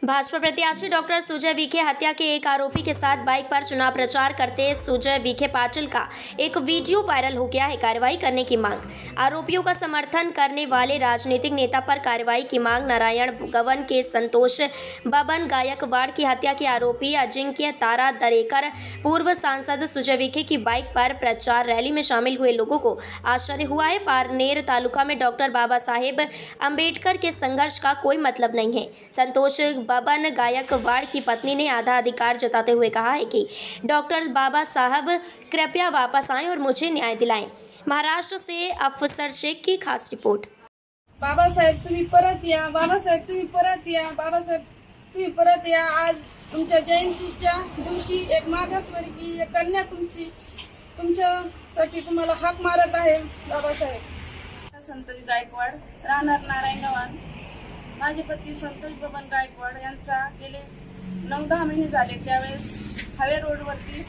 भाजपा प्रत्याशी डॉक्टर सुजय विखे हत्या के एक आरोपी के साथ बाइक पर चुनाव प्रचार करते सुजय विखे पाटिल का एक वीडियो वायरल हो गया है। कार्रवाई करने की मांग। आरोपियों का समर्थन करने वाले राजनीतिक नेता पर कार्रवाई की मांग। नारायण गवन के संतोष बबन गायकवाड़ की हत्या के आरोपी अजिंक्य तारा दरेकर पूर्व सांसद सुजय विखे की बाइक पर प्रचार रैली में शामिल हुए लोगों को आश्चर्य हुआ है। पारनेर तालुका में डॉक्टर बाबा साहेब अम्बेडकर के संघर्ष का कोई मतलब नहीं है। संतोष बबन गायकवाड़ की पत्नी ने आधा अधिकार जताते हुए कहा है कि डॉक्टर बाबा साहब कृपया वापस आएं और मुझे न्याय दिलाएं। महाराष्ट्र से अफसर शेख की खास रिपोर्ट। बाबासाहेब तुम्ही परत या, बाबासाहेब तुम्ही परत या, बाबासाहेब तुम्ही परत या। आज तुमच्या जयंतीच्या दिवशी एक मागासवर्गीय कन्या तुमच्यासाठी तुम्हाला हाक मारत आहे बाबासाहेब। संतोष गायकवाड, राहणार नारायण गव्हाण। माझे पती संतोष बबन गायकवाड यांचा गेले 9-10 महिने झाले त्यावेळेस हायवे रोडवरती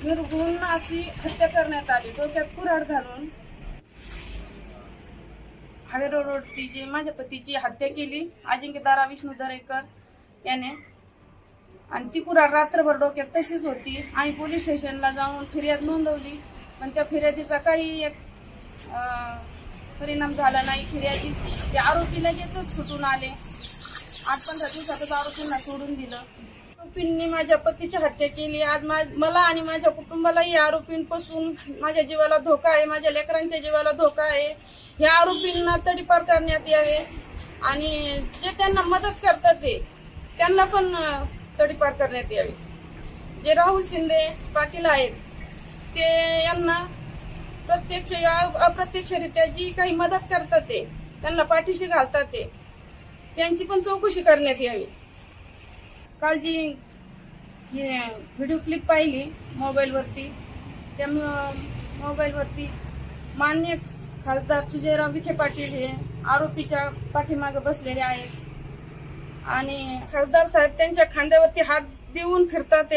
निर्घृण अशी हत्या करण्यात आली। डोक्यात कुऱ्हाड घालून हायवे रोडवरती जे माझ्या पतीची हत्या केली अजिंक्य तारा विष्णू दरेकर याने, आणि ती कुऱ्हाड रात्रभर डोक्यात तशीच होती। आम्ही पोलीस स्टेशनला जाऊन फिर्याद नोंदवली, पण त्या फिर्यादीचा काही परिणाम झाला नाही। फिर्यादी ते आरोपी लगेचच सुटून आले। 8-15 दिवसातच आरोपींना सोडून दिलं। आरोपींनी माझ्या पतीची हत्या केली। आज मला आणि माझ्या कुटुंबालाही आरोपींपासून माझ्या जीवाला धोका आहे, माझ्या लेकरांच्या जीवाला धोका आहे। या आरोपींना तडीपार करण्यात यावे आणि जे त्यांना मदत करतात त्यांना पण तडीपार करण्यात यावी। जे राहुल शिंदे पाटील आहेत ते यांना प्रत्यक्ष या अप्रत्यक्षरित्या जी काही मदत करतात त्यांना पाठीशी घालतात त्यांची पण चौकशी करण्यात यावी। काल जी व्हिडिओ क्लिप पाहिली मोबाईलवरती, त्या मोबाईलवरती माननीय खासदार सुजयराव विखे पाटील हे आरोपीच्या पाठीमागे बसलेले आहेत आणि खासदार साहेब त्यांच्या खांद्यावरती हात देऊन फिरतात।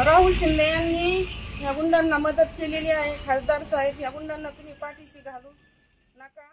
राहुल शिंदे यांनी या गुंडांना मदत केलेली आहे। खासदार साहेब या गुंडांना तुम्ही पाठीशी घालू नका।